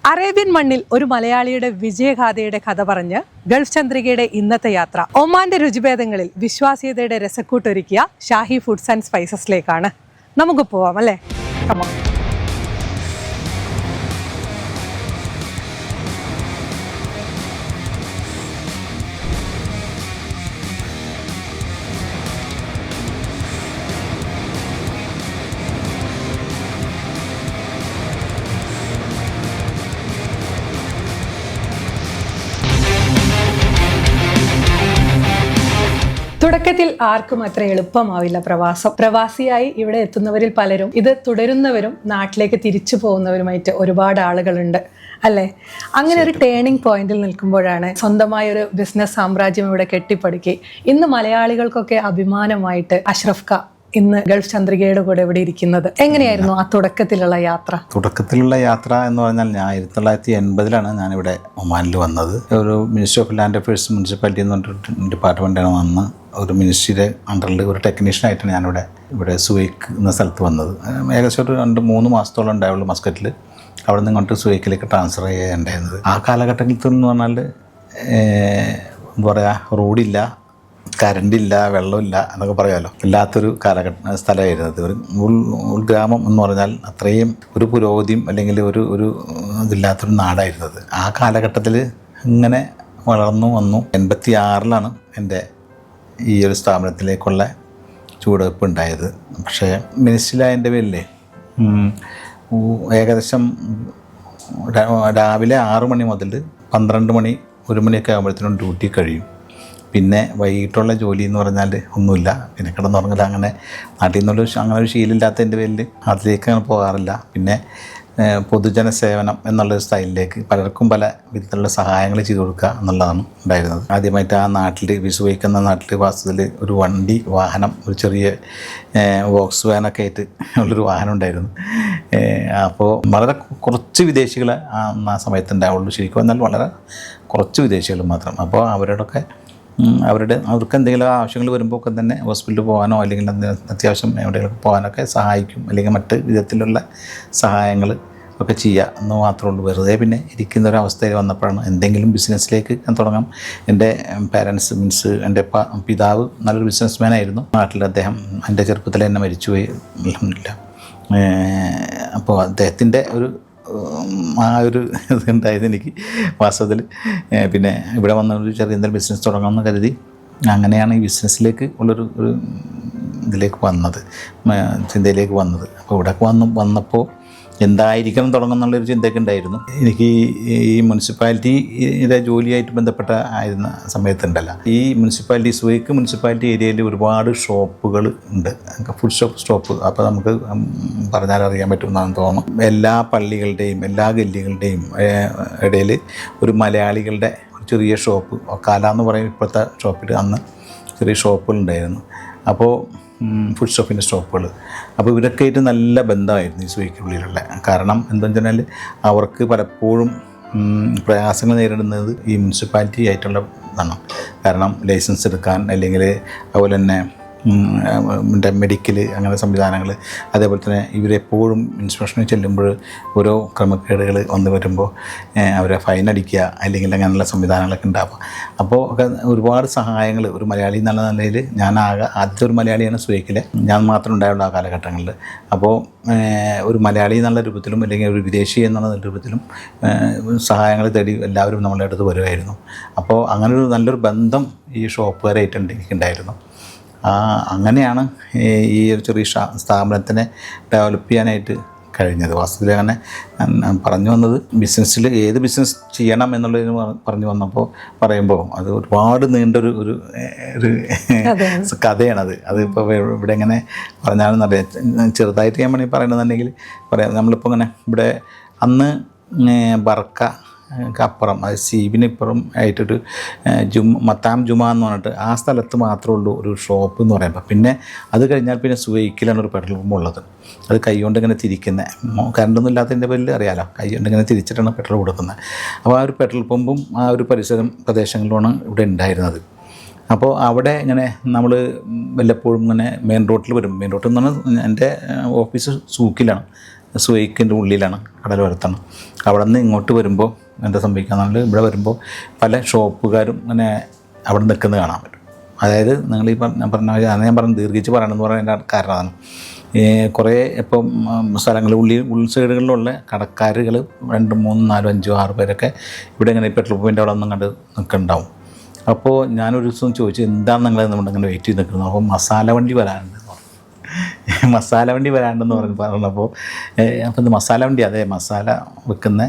Arabian മണ്ണിൽ ഒരു മലയാളിയുടെ വിജയഗാഥയുടെ കഥ പറഞ്ഞ് ഗൾഫ് ചന്ദ്രികയുടെ ഇന്നത്തെ യാത്ര ഒമാന്റെ രുചിഭേദങ്ങളിൽ വിശ്വാസ്യതയുടെ രസക്കൂട്ടൊരുക്കിയ ഷാഹി ഫുഡ്സ് ആൻഡ് സ്പൈസസിലേക്കാണ്. നമുക്ക് പോവാം അല്ലേ? കമോൺ. തുടക്കത്തിൽ ആർക്കും അത്ര എളുപ്പമാവില്ല പ്രവാസിയായി ഇവിടെ എത്തുന്നവരിൽ പലരും ഇത് തുടരുന്നവരും നാട്ടിലേക്ക് തിരിച്ചു പോകുന്നവരുമായിട്ട് ഒരുപാട് ആളുകളുണ്ട് അല്ലേ? അങ്ങനെ ഒരു ടേണിംഗ് പോയിന്റിൽ നിൽക്കുമ്പോഴാണ് സ്വന്തമായ ഒരു ബിസിനസ് സാമ്രാജ്യം ഇവിടെ കെട്ടിപ്പടുക്കി ഇന്ന് മലയാളികൾക്കൊക്കെ അഭിമാനമായിട്ട് അഷ്റഫ് ക ഇന്ന് ഗൾഫ് ചന്ദ്രികയുടെ കൂടെ ഇവിടെ ഇരിക്കുന്നത്. എങ്ങനെയായിരുന്നു ആ തുടക്കത്തിലുള്ള യാത്ര? തുടക്കത്തിലുള്ള യാത്ര എന്ന് പറഞ്ഞാൽ ഞാൻ 1980 ഞാനിവിടെ ഒമാനിൽ വന്നത്. ഒരു ministry of land affairs municipality എന്ന് പറഞ്ഞിട്ട് ഡിപ്പാർട്ട്മെൻറ്റാണ് വന്ന് ഒരു മിനിസ്ട്രിയുടെ അണ്ടറിൽ ഒരു ടെക്നീഷ്യനായിട്ടാണ് ഇവിടെ സുവൈക്ക് എന്ന സ്ഥലത്ത് വന്നത്. ഏകദേശം ഒരു 2-3 മാസത്തോളം ഉണ്ടായുള്ളൂ മസ്കറ്റിൽ. അവിടെ നിന്ന് ഇങ്ങോട്ട് സുവൈക്കിലേക്ക് ട്രാൻസ്ഫർ ചെയ്യേണ്ടായിരുന്നത്. ആ കാലഘട്ടത്തിൽ എന്ന് പറഞ്ഞാൽ എന്താ പറയുക, റോഡില്ല, കറണ്ടില്ല, വെള്ളമില്ല എന്നൊക്കെ പറയാമല്ലോ. ഇല്ലാത്തൊരു സ്ഥലമായിരുന്നത്. ഒരു ഉൾഗ്രാമം എന്ന് പറഞ്ഞാൽ അത്രയും ഒരു പുരോഗതിയും അല്ലെങ്കിൽ ഒരു ഇതില്ലാത്തൊരു നാടായിരുന്നത്. ആ കാലഘട്ടത്തിൽ ഇങ്ങനെ വളർന്നു വന്നു. 86 എൻ്റെ ഈ ഒരു സ്ഥാപനത്തിലേക്കുള്ള ചുവടുവെപ്പ് ഉണ്ടായത്. പക്ഷേ മിനിസ്ട്രിയിലായതിൻ്റെ പേരിലേ ഏകദേശം രാവിലെ 6 മണി മുതൽ 12 മണി 1 മണിയൊക്കെ ആകുമ്പോഴത്തേനും ഡ്യൂട്ടി കഴിയും. പിന്നെ വൈകിട്ടുള്ള ജോലി എന്ന് പറഞ്ഞാൽ ഒന്നുമില്ല. പിന്നെ കിടന്നുറങ്ങില്ല. അങ്ങനെ നാട്ടിൽ നിന്നുള്ള അങ്ങനെ ഒരു ശീലമില്ലാത്തതിൻ്റെ പേരിൽ അതിലേക്ക് അങ്ങനെ പോകാറില്ല. പിന്നെ പൊതുജന സേവനം എന്നുള്ളൊരു സ്റ്റൈലിലേക്ക് പലർക്കും പല വിധത്തിലുള്ള സഹായങ്ങൾ ചെയ്തു കൊടുക്കുക എന്നുള്ളതാണ് ഉണ്ടായിരുന്നത്. ആദ്യമായിട്ട് ആ നാട്ടിൽ വിസുവയ്ക്കുന്ന നാട്ടിൽ വാസ്തുവിൽ ഒരു വാഹനം ഒരു ചെറിയ വോക്സ് വാനൊക്കെ ആയിട്ട് ഉള്ളൊരു വാഹനം ഉണ്ടായിരുന്നു. അപ്പോൾ വളരെ കുറച്ച് വിദേശികൾ ആ സമയത്ത് ഉണ്ടാവുള്ളൂ. ശരിക്കും വന്നാൽ വളരെ കുറച്ച് വിദേശികൾ മാത്രം. അപ്പോൾ അവർക്ക് എന്തെങ്കിലും ആവശ്യങ്ങൾ വരുമ്പോൾ ഒക്കെ തന്നെ ഹോസ്പിറ്റലിൽ പോകാനോ അല്ലെങ്കിൽ അത്യാവശ്യം എവിടെയെങ്കിലും പോകാനൊക്കെ സഹായിക്കും. അല്ലെങ്കിൽ മറ്റ് വിധത്തിലുള്ള സഹായങ്ങൾ ഒക്കെ ചെയ്യുക എന്ന് മാത്രമേ ഉള്ളൂ. വെറുതെ പിന്നെ ഇരിക്കുന്ന ഒരു അവസ്ഥയിൽ വന്നപ്പോഴാണ് എന്തെങ്കിലും ബിസിനസ്സിലേക്ക് ഞാൻ തുടങ്ങാം. എൻ്റെ പാരൻസ് എൻ്റെ പിതാവ് നല്ലൊരു ബിസിനസ്മാൻ ആയിരുന്നു നാട്ടിൽ. അദ്ദേഹം എൻ്റെ ചെറുപ്പത്തിൽ തന്നെ മരിച്ചുപോയി. അൽഹംദുലില്ലാ. അപ്പോൾ അദ്ദേഹത്തിൻ്റെ ആ ഒരു ഇതുണ്ടായത് എനിക്ക് വാസ്തവത്തിൽ. പിന്നെ ഇവിടെ വന്ന ഒരു ചെറിയ എന്തെങ്കിലും ബിസിനസ് തുടങ്ങാമെന്ന് കരുതി അങ്ങനെയാണ് ഈ ബിസിനസ്സിലേക്ക് ഉള്ളൊരു ഇതിലേക്ക് വന്നത്, ചിന്തയിലേക്ക് വന്നത്. അപ്പോൾ ഇവിടെ വന്നപ്പോൾ എന്തായിരിക്കണം തുടങ്ങുന്നുള്ളൊരു ചിന്തയൊക്കെ ഉണ്ടായിരുന്നു എനിക്ക്. ഈ മുനിസിപ്പാലിറ്റിയുടെ ജോലിയായിട്ട് ബന്ധപ്പെട്ട ആയിരുന്ന സമയത്തുണ്ടല്ലോ, ഈ സുവൈക്ക് മുനിസിപ്പാലിറ്റി ഏരിയയിൽ ഒരുപാട് ഷോപ്പുകൾ ഉണ്ട്, ഫുഡ് സ്റ്റോപ്പ്. അപ്പോൾ നമുക്ക് പറഞ്ഞാൽ അറിയാൻ പറ്റുമെന്നാണ് തോന്നുന്നു. എല്ലാ പള്ളികളുടെയും എല്ലാ ഗല്ലികളുടെയും ഇടയിൽ ഒരു മലയാളികളുടെ ചെറിയ ഷോപ്പ്, കാല എന്ന് പറയും ഇപ്പോഴത്തെ ഷോപ്പിൽ, അന്ന് ചെറിയ ഷോപ്പുകളുണ്ടായിരുന്നു. അപ്പോൾ ഫുഡ് സ്റ്റോപ്പിൻ്റെ സ്റ്റോപ്പുകൾ. അപ്പോൾ ഇവരൊക്കെ ആയിട്ട് നല്ല ബന്ധമായിരുന്നു ഈ സുവൈക്കുള്ളിലുള്ള. കാരണം എന്താണെന്ന് വെച്ചാൽ അവർക്ക് പലപ്പോഴും പ്രയാസങ്ങൾ നേരിടുന്നത് ഈ മുനിസിപ്പാലിറ്റി ആയിട്ടുള്ള ഇതാണ്. കാരണം ലൈസൻസ് എടുക്കാൻ, അല്ലെങ്കിൽ അതുപോലെ തന്നെ മെഡിക്കൽ അങ്ങനെ സംവിധാനങ്ങൾ, അതേപോലെ തന്നെ ഇവരെപ്പോഴും ഇൻസ്പെക്ഷനിൽ ചെല്ലുമ്പോൾ ഓരോ ക്രമക്കേടുകൾ വന്നു വരുമ്പോൾ അവരെ ഫൈൻ അടിക്കുക അല്ലെങ്കിൽ അങ്ങനെയുള്ള സംവിധാനങ്ങളൊക്കെ ഉണ്ടാവുക. അപ്പോൾ ഒക്കെ ഒരുപാട് സഹായങ്ങൾ ഒരു മലയാളി എന്നുള്ള നിലയിൽ ഞാൻ ആദ്യത്തെ ഒരു മലയാളിയാണ് സുവൈക്കിലെ, ഞാൻ മാത്രം ഉണ്ടായുള്ള ആ കാലഘട്ടങ്ങളിൽ. അപ്പോൾ ഒരു മലയാളി എന്നുള്ള രൂപത്തിലും അല്ലെങ്കിൽ ഒരു വിദേശി എന്നുള്ള രൂപത്തിലും സഹായങ്ങൾ തേടി എല്ലാവരും നമ്മളുടെ അടുത്ത് വരുമായിരുന്നു. അപ്പോൾ അങ്ങനൊരു നല്ലൊരു ബന്ധം ഈ ഷോപ്പുകാരായിട്ട് എനിക്കുണ്ടായിരുന്നു. അങ്ങനെയാണ് ഈ ഒരു ചെറിയ സ്ഥാപനത്തിനെ ഡെവലപ്പ് ചെയ്യാനായിട്ട് കഴിഞ്ഞത്. വാസ്തവത്തിൽ അങ്ങനെ പറഞ്ഞു വന്നത് ബിസിനസ്സിൽ ഏത് ബിസിനസ് ചെയ്യണം എന്നുള്ളതിന് പറയുമ്പോൾ അത് ഒരുപാട് നീണ്ടൊരു കഥയാണത്. അതിപ്പോൾ ഇവിടെ എങ്ങനെ പറഞ്ഞാലും അറിയാം. ചെറുതായിട്ട് ഞാൻ വേണമെങ്കിൽ പറയണമെന്നുണ്ടെങ്കിൽ പറയാം. നമ്മളിപ്പോൾ ഇങ്ങനെ ഇവിടെ അന്ന് ബർക്ക അപ്പുറം, അത് സീബിനിപ്പുറം ആയിട്ടൊരു മത്താം ജുമാ എന്ന് പറഞ്ഞിട്ട് ആ സ്ഥലത്ത് മാത്രമേ ഉള്ളൂ ഒരു ഷോപ്പ് എന്ന് പറയുമ്പോൾ. പിന്നെ അത് കഴിഞ്ഞാൽ പിന്നെ സുവൈക്കിലാണ് ഒരു പെട്രോൾ പമ്പ് ഉള്ളത്. അത് കൈകൊണ്ട് ഇങ്ങനെ തിരിക്കുന്നത്, കറണ്ടൊന്നും ഇല്ലാത്തതിൻ്റെ പേരിൽ അറിയാമല്ലോ, കൈകൊണ്ട് ഇങ്ങനെ തിരിച്ചിട്ടാണ് പെട്രോൾ കൊടുക്കുന്നത്. അപ്പോൾ ആ ഒരു പെട്രോൾ പമ്പും ആ ഒരു പ്രദേശങ്ങളിലാണ് ഇവിടെ ഉണ്ടായിരുന്നത്. അപ്പോൾ അവിടെ ഇങ്ങനെ നമ്മൾ വല്ലപ്പോഴും ഇങ്ങനെ മെയിൻ റോട്ടിൽ വരും. മെയിൻ റോട്ടിൽ എന്ന് പറഞ്ഞാൽ എൻ്റെ ഓഫീസ് സൂക്കിലാണ്. സുവൈക്കിൻ്റെ ഉള്ളിലാണ് കടലോരത്താണ്. അവിടെ നിന്ന് ഇങ്ങോട്ട് വരുമ്പോൾ എന്താ സംഭവിക്കുക, ഇവിടെ വരുമ്പോൾ പല ഷോപ്പുകാരും ഇങ്ങനെ അവിടെ നിൽക്കുന്നത് കാണാൻ പറ്റും. അതായത് നിങ്ങൾ ഈ ഞാൻ പറഞ്ഞ ദീർഘിച്ച് പറയണമെന്ന് പറയുന്നതിൻ്റെ കാരണം അതാണ്. കുറേ ഇപ്പം സ്ഥലങ്ങൾ ഉൾ സൈഡുകളിലുള്ള കടക്കാരുകൾ 2, 3, 4, 5, 6 പേരൊക്കെ ഇവിടെ ഇങ്ങനെ പെട്രോൾ പമ്പിൻ്റെ അവിടെ ഒന്നും കണ്ട് നിൽക്കുന്നുണ്ടാവും. അപ്പോൾ ഞാനൊരു ദിവസം ചോദിച്ചു, എന്താണ് നിങ്ങൾ നമ്മളിങ്ങനെ വെയിറ്റ് ചെയ്ത് നിൽക്കുന്നത്? അപ്പോൾ മസാല വണ്ടി വരാനുണ്ട്, മസാല വണ്ടി വരാണ്ടെന്ന് പറഞ്ഞപ്പോൾ ഇത് മസാല വണ്ടി, അതെ മസാല വെക്കുന്ന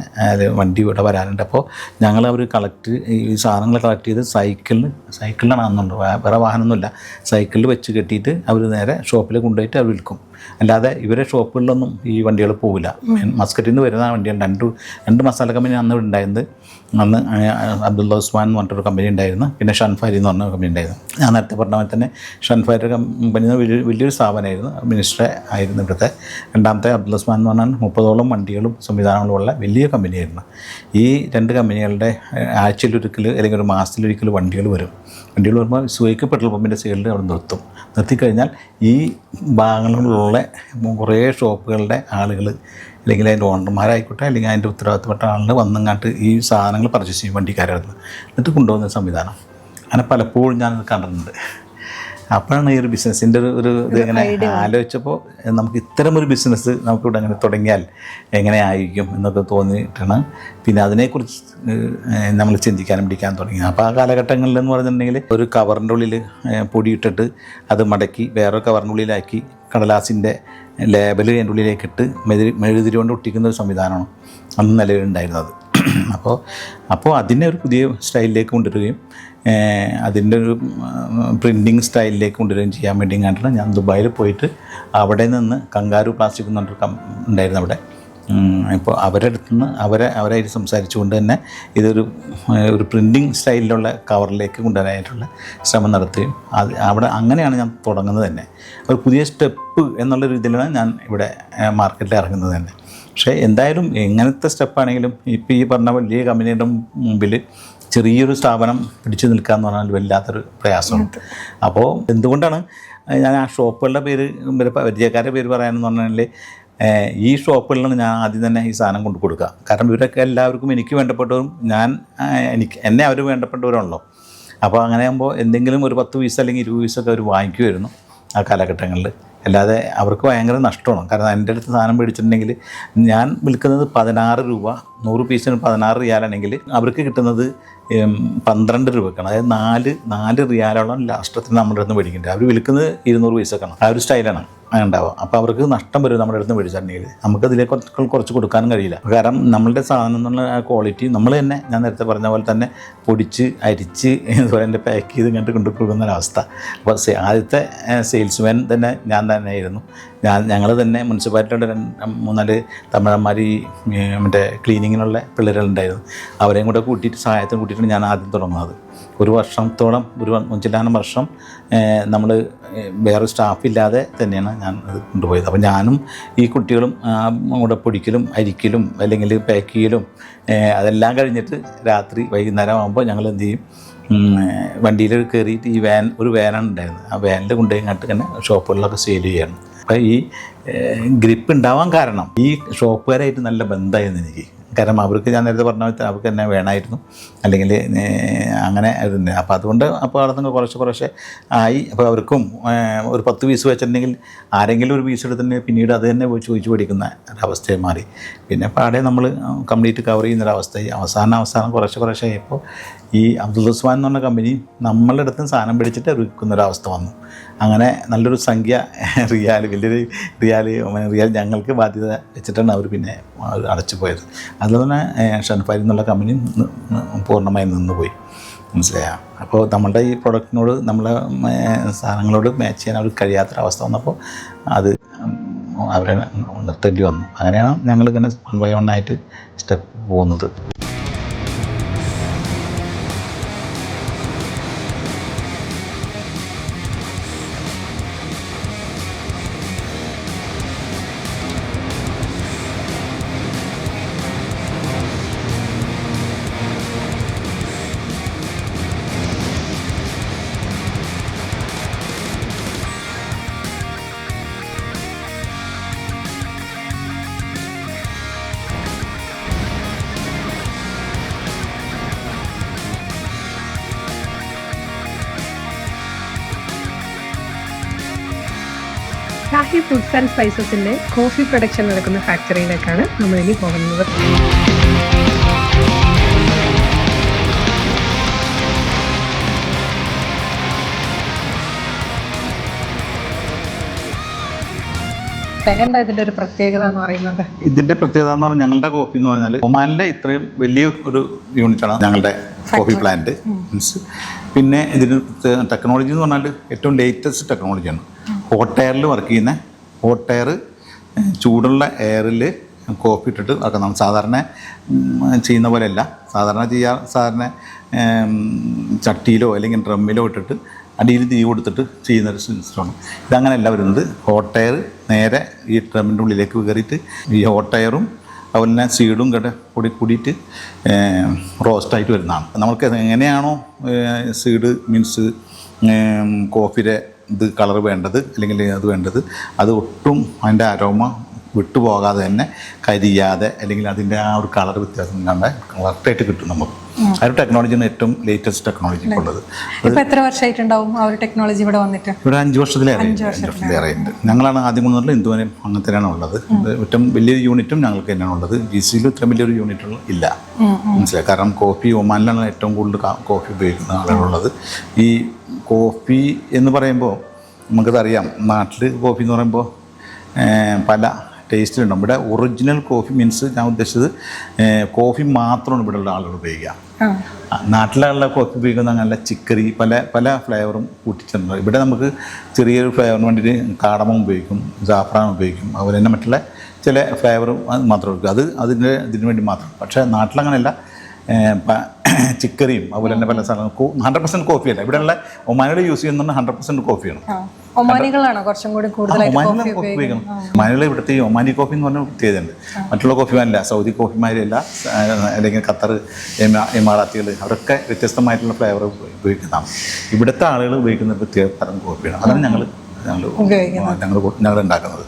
വണ്ടി ഇവിടെ വരാനുണ്ട്. അപ്പോൾ ഞങ്ങൾ അവർ ഈ സാധനങ്ങൾ കളക്ട് ചെയ്ത് സൈക്കിളിലാണ് ആണെന്നുണ്ട്, വേറെ വാഹനമൊന്നുമില്ല, സൈക്കിളിൽ വെച്ച് കെട്ടിയിട്ട് അവർ നേരെ ഷോപ്പിൽ കൊണ്ടുപോയിട്ട് അവർ വിൽക്കും. അല്ലാതെ ഇവരെ ഷോപ്പുകളിലൊന്നും ഈ വണ്ടികൾ പോവില്ല. മസ്കറ്റിൽ നിന്ന് വരുന്ന വണ്ടിയാണ്. രണ്ട് മസാല കമ്പനി അന്ന് ഉണ്ടായിരുന്നത്. അന്ന് അബ്ദുള്ള ഉസ്മാൻ എന്ന് പറഞ്ഞിട്ടൊരു കമ്പനി ഉണ്ടായിരുന്നു, പിന്നെ ഷൻഫാരി എന്ന് പറഞ്ഞ കമ്പനി ഉണ്ടായിരുന്നു. ഞാൻ നേരത്തെ പറഞ്ഞ പോലെ തന്നെ ഷൻഫാരി കമ്പനി വലിയൊരു സ്ഥാപനമായിരുന്നു, മിനിസ്റ്റർ ആയിരുന്നു ഇവിടുത്തെ. രണ്ടാമത്തെ അബ്ദുള്ള ഉസ്മാൻ എന്ന് പറഞ്ഞാൽ 30ഓളം വണ്ടികളും സംവിധാനങ്ങളും ഉള്ള വലിയ കമ്പനിയായിരുന്നു. ഈ 2 കമ്പനികളുടെ ആഴ്ചയിലൊരിക്കൽ അല്ലെങ്കിൽ ഒരു മാസത്തിലൊരിക്കൽ വണ്ടികൾ വരുമ്പോൾ സുവൈക്ക് പെട്രോൾ പമ്പിൻ്റെ സൈഡിൽ അവിടെ നിർത്തിക്കഴിഞ്ഞാൽ ഈ ഭാഗങ്ങളിലുള്ള കുറേ ഷോപ്പുകളുടെ ആളുകൾ അല്ലെങ്കിൽ അതിൻ്റെ ഓണർമാരായിക്കോട്ടെ അല്ലെങ്കിൽ അതിൻ്റെ ഉത്തരവാദിത്തപ്പെട്ട ആളുകൾ വന്നങ്ങാട്ട് ഈ സാധനങ്ങൾ പർച്ചേസ് ചെയ്യും വണ്ടിക്കാരായിരുന്നു, എന്നിട്ട് കൊണ്ടുപോകുന്ന സംവിധാനം. അങ്ങനെ പലപ്പോഴും ഞാനത് കണ്ടിട്ടുണ്ട്. അപ്പോഴാണ് ഈ ഒരു ബിസിനസ്സിൻ്റെ ഒരു ഇങ്ങനെ ആലോചിച്ചപ്പോൾ നമുക്ക് ഇത്തരമൊരു ബിസിനസ് നമുക്കിവിടെ അങ്ങനെ തുടങ്ങിയാൽ എങ്ങനെയായിരിക്കും എന്നൊക്കെ തോന്നിയിട്ടാണ് പിന്നെ അതിനെക്കുറിച്ച് നമ്മൾ ചിന്തിക്കാനും പിടിക്കാൻ തുടങ്ങിയത്. അപ്പോൾ ആ കാലഘട്ടങ്ങളിൽ എന്ന് പറഞ്ഞിട്ടുണ്ടെങ്കിൽ ഒരു കവറിൻ്റെ ഉള്ളിൽ പൊടിയിട്ടിട്ട് അത് മടക്കി വേറൊരു കവറിൻ്റെ ഉള്ളിലാക്കി കടലാസിൻ്റെ ലേബൽ അതിൻ്റെ ഉള്ളിലേക്കിട്ട് മെഴുതിരി കൊണ്ട് ഒട്ടിക്കുന്ന ഒരു സംവിധാനമാണ് അന്ന് നിലവിലുണ്ടായിരുന്നത്. അപ്പോൾ അതിനെ ഒരു പുതിയ സ്റ്റൈലിലേക്ക് കൊണ്ടുവരികയും അതിൻ്റെ ഒരു പ്രിൻറ്റിങ് സ്റ്റൈലിലേക്ക് കൊണ്ടുവരികയും ചെയ്യാൻ വേണ്ടി കണ്ടിട്ട് ഞാൻ ദുബായിൽ പോയിട്ട് അവിടെ നിന്ന് കങ്കാരു പ്ലാസ്റ്റിക് എന്ന് പറഞ്ഞൊരു ഉണ്ടായിരുന്നു അവിടെ. ഇപ്പോൾ അവരുടെ അടുത്ത് നിന്ന് അവരായിട്ട് സംസാരിച്ചുകൊണ്ട് തന്നെ ഒരു പ്രിൻറ്റിങ് സ്റ്റൈലിലുള്ള കവറിലേക്ക് കൊണ്ടുവരാനായിട്ടുള്ള ശ്രമം നടത്തുകയും അവിടെ അങ്ങനെയാണ് ഞാൻ തുടങ്ങുന്നത് തന്നെ. ഒരു പുതിയ സ്റ്റെപ്പ് എന്നുള്ള രീതിയിലാണ് ഞാൻ ഇവിടെ മാർക്കറ്റിൽ ഇറങ്ങുന്നത് തന്നെ. പക്ഷേ എന്തായാലും എങ്ങനത്തെ സ്റ്റെപ്പാണെങ്കിലും ഇപ്പോൾ ഈ പറഞ്ഞ വലിയ കമ്പനിയുടെ മുമ്പിൽ ചെറിയൊരു സ്ഥാപനം പിടിച്ചു നിൽക്കുക എന്ന് പറഞ്ഞാൽ വല്ലാത്തൊരു പ്രയാസമുണ്ട്. അപ്പോൾ എന്തുകൊണ്ടാണ് ഞാൻ ആ ഷോപ്പുകളുടെ പേര് പരിചയക്കാരുടെ പേര് പറയാനെന്ന് പറഞ്ഞാൽ ഈ ഷോപ്പുകളിലാണ് ഞാൻ ആദ്യം തന്നെ ഈ സാധനം കൊണ്ടു കൊടുക്കുക. കാരണം ഇവരൊക്കെ എല്ലാവർക്കും എനിക്ക് വേണ്ടപ്പെട്ടവരും എന്നെ അവർ വേണ്ടപ്പെട്ടവരാണല്ലോ. അപ്പോൾ അങ്ങനെ ആകുമ്പോൾ എന്തെങ്കിലും ഒരു 10 പീസ് അല്ലെങ്കിൽ 20 പീസൊക്കെ അവർ വാങ്ങിക്കുമായിരുന്നു ആ കാലഘട്ടങ്ങളിൽ. അല്ലാതെ അവർക്ക് ഭയങ്കര നഷ്ടമാണ്. കാരണം എൻ്റെ അടുത്ത് സാധനം മേടിച്ചിട്ടുണ്ടെങ്കിൽ ഞാൻ വിൽക്കുന്നത് 16 രൂപ, 100 പീസിന് 16 റിയാലാണെങ്കിൽ അവർക്ക് കിട്ടുന്നത് 12 രൂപക്കാണ്. അതായത് 4 റിയാലോളം ലാസ്റ്റത്തിന് നമ്മുടെ അടുത്ത് മേടിക്കേണ്ടത്. അവർ വിൽക്കുന്നത് 200 പൈസക്കാണ്. ആ ഒരു സ്റ്റൈലാണ് ഉണ്ടാവുക. അപ്പോൾ അവർക്ക് നഷ്ടം വരും നമ്മുടെ അടുത്ത് മേടിച്ചിട്ടുണ്ടെങ്കിൽ. നമുക്കതിലേക്ക് കുറച്ച് കൊടുക്കാനും കഴിയില്ല. കാരണം നമ്മളുടെ സാധനം എന്നുള്ള ആ ക്വാളിറ്റി നമ്മൾ തന്നെ ഞാൻ നേരത്തെ പറഞ്ഞ പോലെ തന്നെ പൊടിച്ച് അരിച്ച് അതുപോലെ തന്നെ പാക്ക് ചെയ്ത് ഇങ്ങോട്ട് കൊണ്ടുപോകുന്ന ഒരവസ്ഥ. അപ്പോൾ ആദ്യത്തെ സെയിൽസ്മാൻ തന്നെ ഞാൻ തന്നെയായിരുന്നു. ഞങ്ങൾ തന്നെ മുനിസിപ്പാലിറ്റിയുടെ 3-4 തമിഴന്മാർ ഈ മറ്റേ ക്ലീനിങ്ങിനുള്ള പിള്ളേരുണ്ടായിരുന്നു. അവരെയും കൂടെ കൂട്ടിയിട്ട് സഹായത്തിന് കൂട്ടിയിട്ടാണ് ഞാൻ ആദ്യം തുടങ്ങുന്നത്. ഒരു വർഷത്തോളം, ഒരു 5 വർഷം നമ്മൾ വേറെ സ്റ്റാഫില്ലാതെ തന്നെയാണ് ഞാൻ അത് കൊണ്ടുപോയത്. അപ്പോൾ ഞാനും ഈ കുട്ടികളും കൂടെ പൊടിക്കലും അരിക്കലും അല്ലെങ്കിൽ പാക്ക് ചെയ്യലും അതെല്ലാം കഴിഞ്ഞിട്ട് രാത്രി വൈകുന്നേരം ആകുമ്പോൾ ഞങ്ങൾ എന്ത് ചെയ്യും, വണ്ടിയിൽ കയറിയിട്ട് ഈ ഒരു വാനാണ് ഉണ്ടായിരുന്നത്. ആ വാനിൽ കൊണ്ടുപോയി ഇങ്ങോട്ട് തന്നെ ഷോപ്പുകളിലൊക്കെ സെയിൽ ചെയ്യണം. അപ്പോൾ ഈ ഗ്രിപ്പ് ഉണ്ടാവാൻ കാരണം ഈ ഷോപ്പുകാരായിട്ട് നല്ല ബന്ധമായിരുന്നു എനിക്ക്. കാരണം അവർക്ക് ഞാൻ നേരത്തെ പറഞ്ഞ പോലെ അവർക്ക് തന്നെ വേണമായിരുന്നു, അല്ലെങ്കിൽ അങ്ങനെ ആയിരുന്നു. അപ്പോൾ അതുകൊണ്ട് അപ്പോൾ അവിടെ നിന്ന് കുറച്ച് ആയി. അപ്പോൾ അവർക്കും ഒരു 10 പീസ് വെച്ചിട്ടുണ്ടെങ്കിൽ ആരെങ്കിലും ഒരു പീസ് എടുത്തിട്ടുണ്ടെങ്കിൽ പിന്നീട് അത് തന്നെ പോയി ചോദിച്ചു പഠിക്കുന്ന ഒരവസ്ഥയെ മാറി. പിന്നെ പാടെ നമ്മൾ കംപ്ലീറ്റ് കവർ ചെയ്യുന്നൊരവസ്ഥയായി. അവസാനം കുറച്ച് ആയപ്പോൾ ഈ അബ്ദുൾ ഉസ്മാൻ എന്ന് പറഞ്ഞ കമ്പനി നമ്മളുടെ അടുത്ത് സാധനം പിടിച്ചിട്ട് വിൽക്കുന്നൊരവസ്ഥ വന്നു. അങ്ങനെ നല്ലൊരു സംഖ്യ വലിയൊരു റിയാൽ ഞങ്ങൾക്ക് ബാധ്യത വെച്ചിട്ടാണ് അവർ പിന്നെ അടച്ചു പോയത്. അതുപോലെ തന്നെ ഷൻഫാരി എന്നുള്ള കമ്പനി പൂർണ്ണമായി നിന്നുപോയി. മനസ്സിലായ? അപ്പോൾ നമ്മളുടെ ഈ പ്രൊഡക്റ്റിനോട് നമ്മളെ സാധനങ്ങളോട് മാച്ച് ചെയ്യാൻ അവർ കഴിയാത്തൊരവസ്ഥ വന്നപ്പോൾ അത് അവരെ നിർത്തേണ്ടി വന്നു. അങ്ങനെയാണ് ഞങ്ങളിങ്ങനെ 1 by 1 ആയിട്ട് സ്റ്റെപ്പ് പോകുന്നത്. ഷാഹി ഫുഡ്സ് ആൻഡ് സ്പൈസസിന്റെ കോഫി പ്രൊഡക്ഷൻ നടക്കുന്ന ഫാക്ടറിയിലേക്കാണ് നമ്മൾ ഇനി പോകുന്നത്. എന്താ ഇതിന്റെ ഒരു പ്രത്യേകത എന്ന് പറയുന്നത്? ഇതിന്റെ പ്രത്യേകത എന്ന് പറഞ്ഞാൽ ഞങ്ങളുടെ കോഫി എന്ന് പറഞ്ഞാൽ ഒമാനിലെ ഇത്രയും വലിയ ഒരു യൂണിറ്റാണ് ഞങ്ങളുടെ കോഫി പ്ലാന്റ്. മീൻസ് പിന്നെ ഇതിന് ടെക്നോളജി എന്ന് പറഞ്ഞാൽ ഏറ്റവും ലേറ്റസ്റ്റ് ടെക്നോളജിയാണ്. ഹോട്ട് എയറിൽ വർക്ക് ചെയ്യുന്ന ഹോട്ട് എയർ ചൂടുള്ള എയറിൽ കോഫി ഇട്ടിട്ട് ആക്കാം. സാധാരണ ചെയ്യുന്ന പോലെയല്ല. സാധാരണ ചട്ടിയിലോ അല്ലെങ്കിൽ ഡ്രമ്മിലോ ഇട്ടിട്ട് അടിയിൽ തീ കൊടുത്തിട്ട് ചെയ്യുന്നൊരു സിസ്റ്റമാണ്. ഇതങ്ങനെയല്ല വരുന്നത്. ഹോട്ട് എയർ നേരെ ഈ ഡ്രമ്മിൻ്റെ ഉള്ളിലേക്ക് കയറിയിട്ട് ഈ ഹോട്ട് എയറും അതുപോലെ തന്നെ സീഡും കൂടിയിട്ട് റോസ്റ്റായിട്ട് വരുന്നതാണ്. നമുക്ക് എങ്ങനെയാണോ സീഡ് മീൻസ് കോഫിയുടെ ഇത് കളർ വേണ്ടത് അല്ലെങ്കിൽ അത് വേണ്ടത്, അത് ഒട്ടും അതിൻ്റെ അരോമ വിട്ടുപോകാതെ തന്നെ കരിയാതെ അല്ലെങ്കിൽ അതിൻ്റെ ആ ഒരു കളർ വ്യത്യാസം ഇല്ലാണ്ട് കറക്റ്റായിട്ട് കിട്ടും നമുക്ക്. ആ ഒരു ടെക്നോളജിയാണ് ഏറ്റവും ലേറ്റസ്റ്റ് ടെക്നോളജി ഉള്ളത്. ഇപ്പോൾ എത്ര വർഷമായിട്ടുണ്ടാവും ആ ഒരു ടെക്നോളജി ഇവിടെ വന്നിട്ട്? ഇവിടെ 5 വർഷത്തിലേറെയുണ്ട്. ഞങ്ങളാണ് ആദ്യം കൊണ്ടുവന്നത്. ഇന്ദുവനും അങ്ങനെ തന്നെയാണ് ഉള്ളത്. ഏറ്റവും വലിയൊരു യൂണിറ്റും ഞങ്ങൾക്ക് തന്നെയാണ് ഉള്ളത്. GCയിൽ ഇത്രയും വലിയൊരു യൂണിറ്റുകൾ ഇല്ല, മനസ്സിലായി. കാരണം കോഫി ഒമാനിലാണ് ഏറ്റവും കൂടുതൽ കോഫി ഉപയോഗിക്കുന്ന ആളുകളുള്ളത്. ഈ കോഫി എന്ന് പറയുമ്പോൾ നമുക്കതറിയാം, നാട്ടിൽ കോഫി എന്ന് പറയുമ്പോൾ പല ടേസ്റ്റിലുണ്ടാവും. ഇവിടെ ഒറിജിനൽ കോഫി മീൻസ് ഞാൻ ഉദ്ദേശിച്ചത് കോഫി മാത്രമാണ് ഇവിടെയുള്ള ആളുകൾ ഉപയോഗിക്കുക. നാട്ടിലുള്ള കോഫി ഉപയോഗിക്കുന്ന നല്ല ചിക്കറി പല ഫ്ലേവറും കൂട്ടിച്ചിട്ടുണ്ട്. ഇവിടെ നമുക്ക് ചെറിയൊരു ഫ്ലേവറിന് വേണ്ടിയിട്ട് കാടമം ഉപയോഗിക്കും, ജാഫ്രാൻ ഉപയോഗിക്കും, അതുപോലെ തന്നെ മറ്റുള്ള ചില ഫ്ലേവറും മാത്രം ഉപയോഗിക്കും. ഇതിനു വേണ്ടി മാത്രം. പക്ഷേ നാട്ടിലങ്ങനെയല്ല. ചിക്കറിയും അതുപോലെ തന്നെ പല സ്ഥലങ്ങളും 100% കോഫിയല്ല. ഇവിടെയുള്ള ഒമാനികൾ യൂസ് ചെയ്യുന്നത് 100% കോഫിയാണ്. ഒമാനികളാണോ കുറച്ചും കൂടി കൂടുതലായിട്ട് കോഫി ഉപയോഗിക്കണം? ഒമാനികൾ ഇവിടുത്തെ ഈ ഒമാനി കോഫി എന്ന് പറഞ്ഞ പ്രത്യേകതയുണ്ട്. മറ്റുള്ള കോഫിമാരല്ല, സൗദി കോഫിമാരല്ല, അല്ലെങ്കിൽ ഖത്തർ, എമാറാത്തികൾ, അവരൊക്കെ വ്യത്യസ്തമായിട്ടുള്ള ഫ്ലേവർ ഉപയോഗിക്കുന്നതാണ്. ഇവിടുത്തെ ആളുകൾ ഉപയോഗിക്കുന്ന പ്രത്യേക തരം കോഫിയാണ്. അതാണ് ഞങ്ങൾ ഉണ്ടാക്കുന്നത്.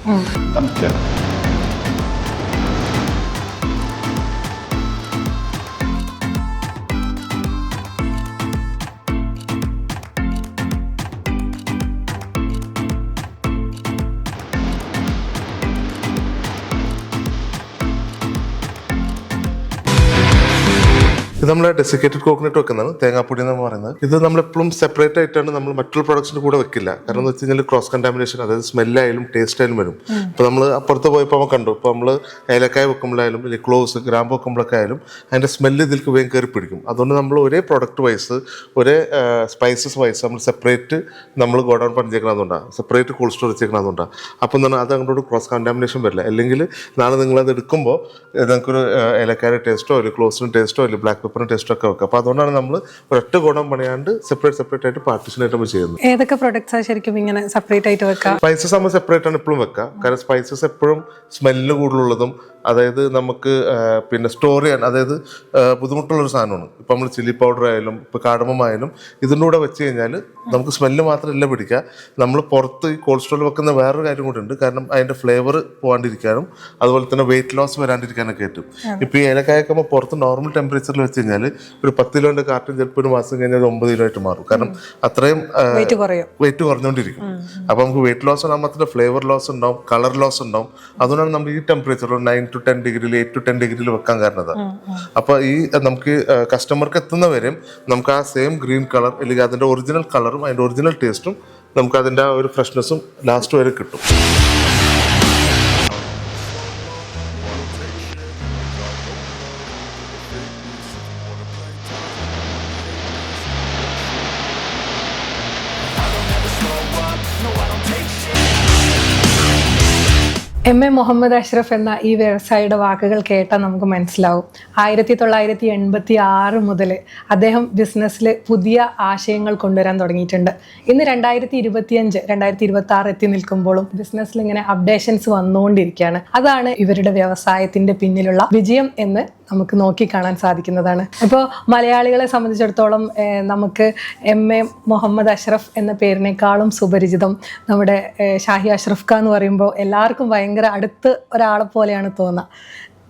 ഇത് നമ്മൾ ഡെസിക്കേറ്റഡ് കോക്കനട്ട് വെക്കുന്നതാണ്, തേങ്ങാപ്പൊടി എന്ന് പറയുന്നത്. ഇത് നമ്മളെപ്പോഴും സെപ്പറേറ്റ് ആയിട്ടാണ് നമ്മൾ മറ്റുള്ള പ്രൊഡക്ട്സിൻ്റെ കൂടെ വെക്കില്ല. കാരണം എന്ന് വെച്ച് കഴിഞ്ഞാൽ ക്രോസ് കണ്ടാമിനേഷൻ, അതായത് സ്മെല്ലായാലും ടേസ്റ്റ് ആയാലും വരും. ഇപ്പോൾ നമ്മൾ അപ്പുറത്ത് പോയപ്പോൾ നമ്മൾ കണ്ടു, ഇപ്പോൾ നമ്മൾ ഏലക്കായ വെക്കുമ്പോഴായാലും അല്ലെങ്കിൽ ക്ലോവ്സ്, ഗ്രാമ്പ് വെക്കുമ്പോഴൊക്കെ ആയാലും അതിൻ്റെ സ്മെല്ല് ഇതിലേക്ക് വേഗം കയറി പിടിക്കും. അതുകൊണ്ട് നമ്മൾ ഒരേ പ്രൊഡക്റ്റ് വൈസ്, ഒരേ സ്പൈസസ് വൈസ് നമ്മൾ സെപ്പറേറ്റ് നമ്മൾ ഗോഡൗൺ പണിച്ചേക്കണമെന്നുണ്ടാകും, സെപ്പറേറ്റ് കോൾഡ് സ്റ്റോർ വെച്ചേക്കണമെന്നുണ്ടാകും. അപ്പം എന്താണ് അത് അങ്ങോട്ട് ക്രോസ് കണ്ടാമിനേഷൻ വരില്ല. അല്ലെങ്കിൽ നാളെ നിങ്ങളത് എടുക്കുമ്പോൾ നിങ്ങൾക്കൊരു ഏലക്കായുടെ ടേസ്റ്റോ അല്ലെങ്കിൽ ക്ലോവ്സിന് ടേസ്റ്റോ അല്ലെങ്കിൽ ബ്ലാക്ക് പെപ്പറിന് ടേസ്റ്റോ ഒക്കെ വെക്കുക. അപ്പോൾ അതുകൊണ്ടാണ് നമ്മൾ ഒരൊറ്റ ഗോഡൗൺ പണിയാണ്ട് സെപ്പറേറ്റ് ആയിട്ട് പാർട്ടീഷൻ ആയിട്ട് നമ്മൾ ചെയ്യുന്നത്. ഏതൊക്കെ പ്രൊഡക്ട്സാണ് ശരിക്കും ഇങ്ങനെ സെപ്പറേറ്റ് ആയിട്ട് വെക്കുക? സ്പൈസസ് നമ്മൾ സെപ്പറേറ്റ് ആണ് എപ്പോഴും വെക്കുക. കാരണം സ്പൈസസ് എപ്പോഴും സ്മെല്ല് കൂടുതലുള്ളതും, അതായത് നമുക്ക് പിന്നെ സ്റ്റോർ ചെയ്യാൻ അതായത് ബുദ്ധിമുട്ടുള്ളൊരു സാധനമാണ്. ഇപ്പം നമ്മൾ ചില്ലി പൗഡർ ആയാലും ഇപ്പോൾ കാർഡമം ആയാലും ഇതിൻ്റെ കൂടെ വെച്ച് കഴിഞ്ഞാൽ നമുക്ക് സ്മെല്ല് മാത്രമല്ല പിടിക്കുക, നമ്മൾ പുറത്ത് ഈ കോൾഡ് സ്റ്റോറിൽ വെക്കുന്ന വേറൊരു കാര്യം കൂടെ ഉണ്ട്. കാരണം അതിൻ്റെ ഫ്ലേവർ പോകാണ്ടിരിക്കാനും അതുപോലെ തന്നെ വെയിറ്റ് ലോസ് വരാണ്ടിരിക്കാനൊക്കെ പറ്റും. ഇപ്പോൾ ഈ ഏലക്കായൊക്കെ നമ്മൾ പുറത്ത് നോർമൽ ടെമ്പറേച്ചറിൽ വെച്ച് കഴിഞ്ഞാൽ ഒരു 10 കിലോൻ്റെ കാർട്ടൺ ചിലപ്പോൾ ഒരു മാസം കഴിഞ്ഞാൽ 9 കിലോ ആയിട്ട് മാറും. കാരണം അത്രയും വെയിറ്റ് കുറഞ്ഞുകൊണ്ടിരിക്കും. അപ്പോൾ നമുക്ക് വെയിറ്റ് ലോസ് ഉണ്ടാകുമ്പോൾ ഫ്ലേവർ ലോസ് ഉണ്ടാവും, കളർ ലോസ് ഉണ്ടാവും. അതുകൊണ്ടാണ് നമ്മൾ ഈ ടെമ്പറേച്ചർ 9 to 10 ഡിഗ്രിയിൽ 8 to 10 ഡിഗ്രിയിൽ വെക്കാൻ കാരണം. അപ്പോൾ ഈ നമുക്ക് കസ്റ്റമർക്ക് എത്തുന്നവരെയും നമുക്ക് ആ സെയിം ഗ്രീൻ കളർ അല്ലെങ്കിൽ അതിൻ്റെ ഒറിജിനൽ കളറും അതിൻ്റെ ഒറിജിനൽ ടേസ്റ്റും നമുക്ക് അതിൻ്റെ ആ ഒരു ഫ്രഷ്നെസ്സും ലാസ്റ്റ് വരെ കിട്ടും. MA മുഹമ്മദ് അഷ്റഫ് എന്ന ഈ വ്യവസായിയുടെ വാക്കുകൾ കേട്ടാൽ നമുക്ക് മനസ്സിലാവും 1986 മുതൽ അദ്ദേഹം ബിസിനസ്സിൽ പുതിയ ആശയങ്ങൾ കൊണ്ടുവരാൻ തുടങ്ങിയിട്ടുണ്ട്. ഇന്ന് 2025 2026 എത്തി നിൽക്കുമ്പോഴും ബിസിനസ്സിൽ ഇങ്ങനെ അപ്ഡേഷൻസ് വന്നുകൊണ്ടിരിക്കുകയാണ്. അതാണ് ഇവരുടെ വ്യവസായത്തിന്റെ പിന്നിലുള്ള വിജയം എന്ന് നമുക്ക് നോക്കിക്കാണാൻ സാധിക്കുന്നതാണ്. ഇപ്പോൾ മലയാളികളെ സംബന്ധിച്ചിടത്തോളം നമുക്ക് MA മുഹമ്മദ് അഷ്റഫ് എന്ന പേരിനേക്കാളും സുപരിചിതം നമ്മുടെ ഷാഹി അഷ്റഫ് ഖാൻ എന്ന് പറയുമ്പോൾ എല്ലാവർക്കും ഭയങ്കര അടുത്ത് ഒരാളെ പോലെയാണ് തോന്നുക,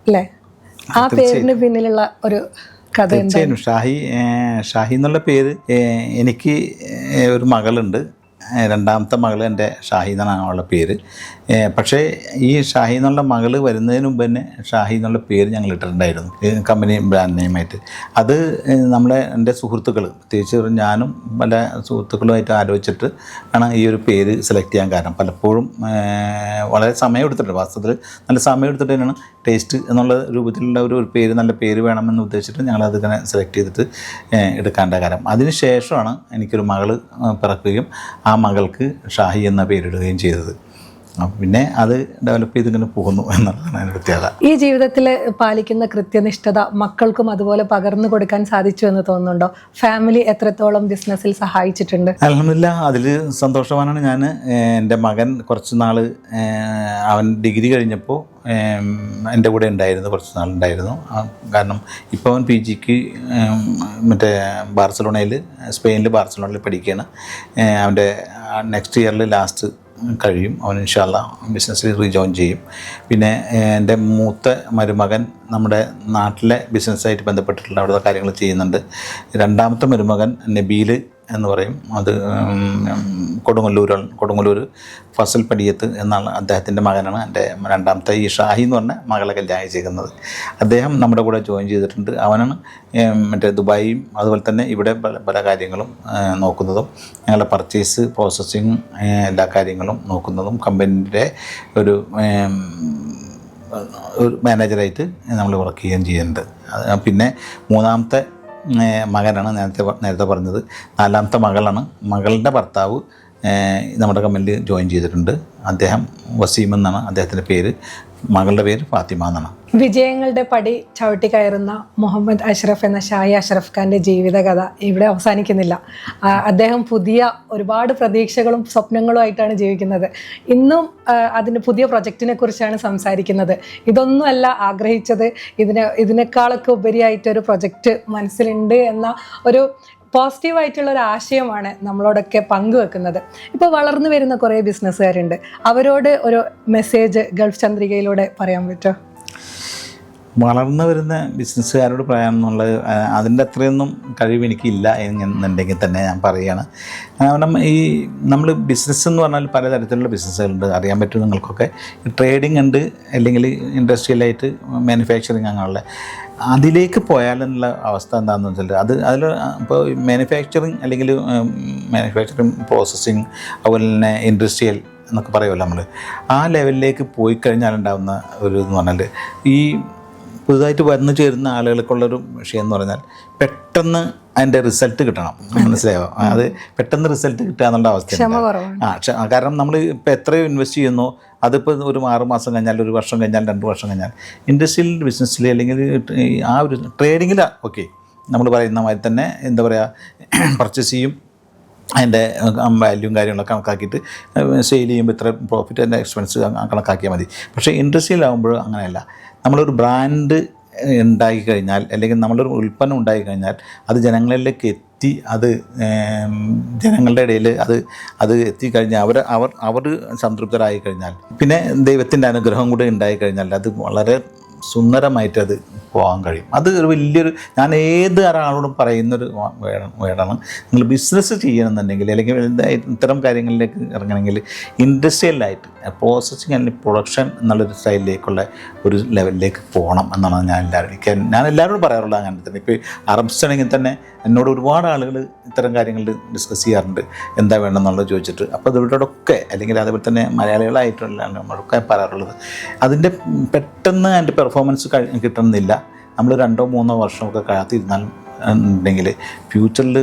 അല്ലേ? ആ പേരിന് പിന്നിലുള്ള ഒരു കഥ എന്തായാലും ഷാഹി എന്നുള്ള പേര്, എനിക്ക് ഒരു മകളുണ്ട്. രണ്ടാമത്തെ മകൾ എൻ്റെ ഷാഹി എന്നാണ് അവളുടെ പേര്. പക്ഷേ ഈ ഷാഹി എന്നുള്ള മകൾ വരുന്നതിന് മുമ്പ് തന്നെ ഷാഹി എന്നുള്ള പേര് ഞങ്ങൾ ഇട്ടിട്ടുണ്ടായിരുന്നു, കമ്പനി ബ്രാൻഡ് നെയിമായിട്ട്. അത് എൻ്റെ സുഹൃത്തുക്കൾ, പ്രത്യേകിച്ച് ഞാനും പല സുഹൃത്തുക്കളുമായിട്ട് ആലോചിച്ചിട്ട് ആണ് ഈ ഒരു പേര് സെലക്ട് ചെയ്യാൻ കാരണം. പലപ്പോഴും വളരെ സമയം എടുത്തിട്ടുണ്ട്, വാസ്തവത്തിൽ നല്ല സമയം എടുത്തിട്ട് തന്നെയാണ് ടേസ്റ്റ് എന്നുള്ള രൂപത്തിലുള്ള ഒരു പേര്, നല്ല പേര് വേണമെന്ന് ഉദ്ദേശിച്ചിട്ട് ഞങ്ങളത് ഇങ്ങനെ സെലക്ട് ചെയ്തിട്ട് എടുക്കേണ്ട കാരണം. അതിന് ശേഷമാണ് എനിക്കൊരു മകൾ പിറക്കുകയും ആ മകൾക്ക് ഷാഹി എന്ന പേരിടുകയും ചെയ്തത്. പിന്നെ അത് ഡെവലപ്പ് ചെയ്തിങ്ങനെ പോകുന്നു എന്നുള്ളതാണ് അതിൻ്റെ പ്രത്യേകത. ഈ ജീവിതത്തിൽ പാലിക്കുന്ന കൃത്യനിഷ്ഠത മക്കൾക്കും അതുപോലെ പകർന്നു കൊടുക്കാൻ സാധിച്ചു എന്ന് തോന്നുന്നുണ്ടോ? ഫാമിലി എത്രത്തോളം ബിസിനസ്സിൽ സഹായിച്ചിട്ടുണ്ട്? അൽഹംദുലില്ലാഹ്, അതിൽ സന്തോഷവാനാണ് ഞാൻ. എൻ്റെ മകൻ കുറച്ച് നാൾ അവൻ ഡിഗ്രി കഴിഞ്ഞപ്പോൾ എൻ്റെ കൂടെ ഉണ്ടായിരുന്നു, കുറച്ച് നാളുണ്ടായിരുന്നു. കാരണം ഇപ്പോൾ അവൻ PGക്ക് മറ്റേ സ്പെയിനിൽ ബാർസലോണയിൽ പഠിക്കുകയാണ്. അവൻ്റെ നെക്സ്റ്റ് ഇയറിൽ ലാസ്റ്റ് കഴിയും. അവൻ ഇൻഷാ അല്ലാഹ് ബിസിനസ്സിൽ റീജോയിൻ ചെയ്യും. പിന്നെ എൻ്റെ മൂത്ത മരുമകൻ നമ്മുടെ നാട്ടിലെ ബിസിനസ്സായിട്ട് ബന്ധപ്പെട്ടിട്ടുള്ള അവിടുത്തെ കാര്യങ്ങൾ ചെയ്യുന്നുണ്ട്. രണ്ടാമത്തെ മരുമകൻ നബീൽ എന്ന് പറയും, അത് കൊടുങ്ങല്ലൂർ ഫസൽ പടിയത്ത് എന്നാണ് അദ്ദേഹത്തിൻ്റെ മകനാണ്. എൻ്റെ രണ്ടാമത്തെ ഈ ഷാഹി എന്ന് പറഞ്ഞ മകളെ കല്യാണം ചെയ്യുന്നത്. അദ്ദേഹം നമ്മുടെ കൂടെ ജോയിൻ ചെയ്തിട്ടുണ്ട്. അവനാണ് മറ്റേ ദുബായിയും അതുപോലെ തന്നെ ഇവിടെ പല കാര്യങ്ങളും നോക്കുന്നതും, ഞങ്ങളുടെ പർച്ചേസ് പ്രോസസ്സിങ് എല്ലാ കാര്യങ്ങളും നോക്കുന്നതും, കമ്പനിയുടെ ഒരു മാനേജറായിട്ട് നമ്മൾ വർക്ക് ചെയ്യുന്നുണ്ട്. പിന്നെ മൂന്നാമത്തെ മകനാണ് നേരത്തെ പറഞ്ഞത്. നാലാമത്തെ മകളാണ്. മകളുടെ ഭർത്താവ് നമ്മുടെ കമ്പനിയിൽ ജോയിൻ ചെയ്തിട്ടുണ്ട്. അദ്ദേഹം വസീം എന്നാണ് അദ്ദേഹത്തിൻ്റെ പേര്. മകളുടെ പേര് ഫാത്തിമ എന്നാണ്. വിജയങ്ങളുടെ പടി ചവിട്ടി കയറുന്ന മുഹമ്മദ് അഷ്റഫ് എന്ന ഷാഹി അഷ്റഫ് ഖാൻ്റെ ജീവിതകഥ ഇവിടെ അവസാനിക്കുന്നില്ല. അദ്ദേഹം പുതിയ ഒരുപാട് പ്രതീക്ഷകളും സ്വപ്നങ്ങളുമായിട്ടാണ് ജീവിക്കുന്നത്. ഇന്നും അതിൻ്റെ പുതിയ പ്രൊജക്റ്റിനെ കുറിച്ചാണ് സംസാരിക്കുന്നത്. ഇതൊന്നുമല്ല ആഗ്രഹിച്ചത്, ഇതിനേക്കാളൊക്കെ ഉപരിയായിട്ടൊരു പ്രൊജക്റ്റ് മനസ്സിലുണ്ട് എന്ന ഒരു പോസിറ്റീവായിട്ടുള്ള ഒരു ആശയമാണ് നമ്മളോടൊക്കെ പങ്കുവെക്കുന്നത്. ഇപ്പോൾ വളർന്നു വരുന്ന കുറേ ബിസിനസ്സുകാരുണ്ട്, അവരോട് ഒരു മെസ്സേജ് ഗൾഫ് ചന്ദ്രികയിലൂടെ പറയാൻ പറ്റുമോ? വളർന്നു വരുന്ന ബിസിനസ്സുകാരോട് പറയാമെന്നുള്ളത് അതിൻ്റെ അത്രയൊന്നും കഴിവ് എനിക്കില്ല എന്നുണ്ടെങ്കിൽ തന്നെ ഞാൻ പറയുകയാണ്. കാരണം നമ്മൾ ബിസിനസ് എന്ന് പറഞ്ഞാൽ പലതരത്തിലുള്ള ബിസിനസ്സുകളുണ്ട്, അറിയാൻ പറ്റും നിങ്ങൾക്കൊക്കെ. ട്രേഡിംഗ് ഉണ്ട്, അല്ലെങ്കിൽ ഇൻഡസ്ട്രിയലായിട്ട് മാനുഫാക്ചറിങ് അങ്ങനെയുള്ള അതിലേക്ക് പോയാലെന്നുള്ള അവസ്ഥ എന്താണെന്ന് വെച്ചാൽ അതിൽ ഇപ്പോൾ മാനുഫാക്ചറിങ് അല്ലെങ്കിൽ മാനുഫാക്ചറിങ് പ്രോസസ്സിങ് അതുപോലെ തന്നെ ഇൻഡസ്ട്രിയൽ എന്നൊക്കെ പറയുമല്ലോ നമ്മൾ, ആ ലെവലിലേക്ക് പോയി കഴിഞ്ഞാലുണ്ടാകുന്ന ഒരു എന്ന് പറഞ്ഞാൽ ഈ പുതുതായിട്ട് വന്നു ചേരുന്ന ആളുകൾക്കുള്ളൊരു വിഷയം എന്ന് പറഞ്ഞാൽ പെട്ടെന്ന് അതിൻ്റെ റിസൾട്ട് കിട്ടണം. മനസ്സിലായോ? അത് പെട്ടെന്ന് റിസൾട്ട് കിട്ടുക എന്നുള്ള അവസ്ഥ. കാരണം നമ്മൾ ഇപ്പോൾ എത്രയോ ഇൻവെസ്റ്റ് ചെയ്യുന്നു, അതിപ്പോൾ ഒരു 6 മാസം കഴിഞ്ഞാൽ, ഒരു വർഷം കഴിഞ്ഞാൽ, 2 വർഷം കഴിഞ്ഞാൽ, ഇൻഡസ്ട്രിയൽ ബിസിനസ്സിൽ അല്ലെങ്കിൽ ആ ഒരു ട്രേഡിങ്ങിൽ ഓക്കെ നമ്മൾ പറയുന്ന മാതിരി തന്നെ എന്താ പറയുക, പർച്ചേസ് ചെയ്യും, അതിൻ്റെ വാല്യൂം കാര്യങ്ങളൊക്കെ കണക്കാക്കിയിട്ട് സെയിൽ ചെയ്യുമ്പോൾ ഇത്ര പ്രോഫിറ്റ് അതിൻ്റെ എക്സ്പെൻസ് കണക്കാക്കിയാൽ മതി. പക്ഷേ ഇൻഡസ്ട്രിയിലാവുമ്പോൾ അങ്ങനെയല്ല. നമ്മളൊരു ബ്രാൻഡ് ഉണ്ടായിക്കഴിഞ്ഞാൽ അല്ലെങ്കിൽ നമ്മളൊരു ഉൽപ്പന്നം ഉണ്ടായിക്കഴിഞ്ഞാൽ അത് ജനങ്ങളിലേക്ക് എത്തി, അത് ജനങ്ങളുടെ ഇടയിൽ അത് എത്തിക്കഴിഞ്ഞാൽ അവർ സംതൃപ്തരായി കഴിഞ്ഞാൽ, പിന്നെ ദൈവത്തിൻ്റെ അനുഗ്രഹം കൂടി ഉണ്ടായിക്കഴിഞ്ഞാൽ അത് വളരെ സുന്ദരമായിട്ട് അത് പോകാൻ കഴിയും. അത് ഒരു വലിയൊരു, ഞാൻ ഏത് ഒരാളോടും പറയുന്നൊരു വേടാണ്, നിങ്ങൾ ബിസിനസ് ചെയ്യണമെന്നുണ്ടെങ്കിൽ അല്ലെങ്കിൽ ഇത്തരം കാര്യങ്ങളിലേക്ക് ഇറങ്ങണമെങ്കിൽ ഇൻഡസ്ട്രിയലായിട്ട് പ്രോസസ്സിങ് അല്ലെങ്കിൽ പ്രൊഡക്ഷൻ എന്നുള്ളൊരു സ്റ്റൈലിലേക്കുള്ള ഒരു ലെവലിലേക്ക് പോകണം എന്നാണ് ഞാൻ എല്ലാവരോടും പറയാറുള്ളത്. അങ്ങനെ തന്നെ ഇപ്പോൾ അറബ്സാണെങ്കിൽ തന്നെ എന്നോട് ഒരുപാട് ആളുകൾ ഇത്തരം കാര്യങ്ങൾ ഡിസ്കസ് ചെയ്യാറുണ്ട്, എന്താ വേണമെന്നുള്ളത് ചോദിച്ചിട്ട്. അപ്പോൾ ഇവരോടൊക്കെ അല്ലെങ്കിൽ അതേപോലെ തന്നെ മലയാളികളായിട്ടുള്ള നമ്മളൊക്കെ പറയാറുള്ളത്, അതിൻ്റെ പെട്ടെന്ന് അതിൻ്റെ പെർഫോമൻസ് കിട്ടുന്നില്ല. നമ്മൾ 2-3 വർഷമൊക്കെ കാത്തിരുന്നാൽ ഉണ്ടെങ്കിൽ ഫ്യൂച്ചറിൽ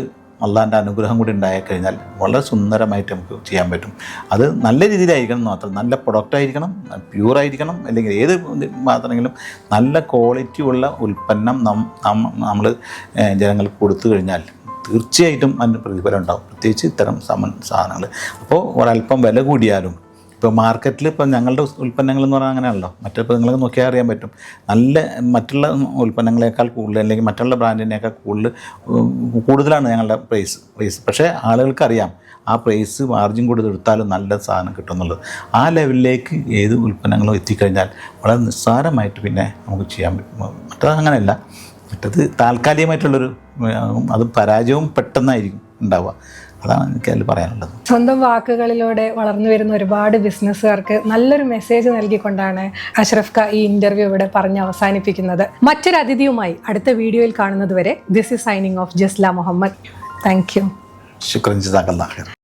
അള്ളാൻ്റെ അനുഗ്രഹം കൂടി ഉണ്ടായിക്കഴിഞ്ഞാൽ വളരെ സുന്ദരമായിട്ട് നമുക്ക് ചെയ്യാൻ പറ്റും. അത് നല്ല രീതിയിലായിരിക്കണം മാത്രം, നല്ല പ്രൊഡക്റ്റ് ആയിരിക്കണം, പ്യൂറായിരിക്കണം, അല്ലെങ്കിൽ ഏത് മാത്രമെങ്കിലും നല്ല ക്വാളിറ്റി ഉള്ള ഉൽപ്പന്നം നമ്മൾ ജനങ്ങൾക്ക് കൊടുത്തു കഴിഞ്ഞാൽ തീർച്ചയായിട്ടും അതിന് പ്രതിഫലം ഉണ്ടാകും, പ്രത്യേകിച്ച് ഇത്തരം സാധനങ്ങൾ. അപ്പോൾ ഒരല്പം വില കൂടിയാലും, ഇപ്പോൾ മാർക്കറ്റിൽ ഇപ്പോൾ ഞങ്ങളുടെ ഉൽപ്പന്നങ്ങൾ എന്ന് പറഞ്ഞാൽ അങ്ങനെയാണല്ലോ, മറ്റിപ്പോൾ നിങ്ങൾക്ക് നോക്കിയാൽ അറിയാൻ പറ്റും, നല്ല മറ്റുള്ള ഉൽപ്പന്നങ്ങളെക്കാൾ കൂടുതൽ അല്ലെങ്കിൽ മറ്റുള്ള ബ്രാൻഡിനേക്കാൾ കൂടുതലാണ് ഞങ്ങളുടെ പ്രൈസ്. പക്ഷേ ആളുകൾക്കറിയാം ആ പ്രൈസ് മാർജിൻ കൊടുത്തെടുത്താലും നല്ല സാധനം കിട്ടും എന്നുള്ളത്. ആ ലെവലിലേക്ക് ഏത് ഉൽപ്പന്നങ്ങളും എത്തിക്കഴിഞ്ഞാൽ വളരെ നിസ്സാരമായിട്ട് പിന്നെ നമുക്ക് ചെയ്യാൻ പറ്റും. മറ്റത് അങ്ങനെയല്ല, മറ്റത് താൽക്കാലികമായിട്ടുള്ളൊരു, അത് പരാജയവും പെട്ടെന്നായിരിക്കും ഉണ്ടാവുക. അതാണ് എനിക്ക് അതിൽ പറയാനുള്ളത്. സ്വന്തം വാക്കുകളിലൂടെ വളർന്നു വരുന്ന ഒരുപാട് ബിസിനസ്സുകാർക്ക് നല്ലൊരു മെസ്സേജ് നൽകിക്കൊണ്ടാണ് അഷ്റഫ് ക ഈ ഇന്റർവ്യൂ ഇവിടെ പറഞ്ഞ് അവസാനിപ്പിക്കുന്നത്. മറ്റൊരു അതിഥിയുമായി അടുത്ത വീഡിയോയിൽ കാണുന്നത് വരെ this is signing off Jasla Muhammad. Thank you. ശുക്രൻ ജസാക്കല്ലാഹ് ഖൈർ.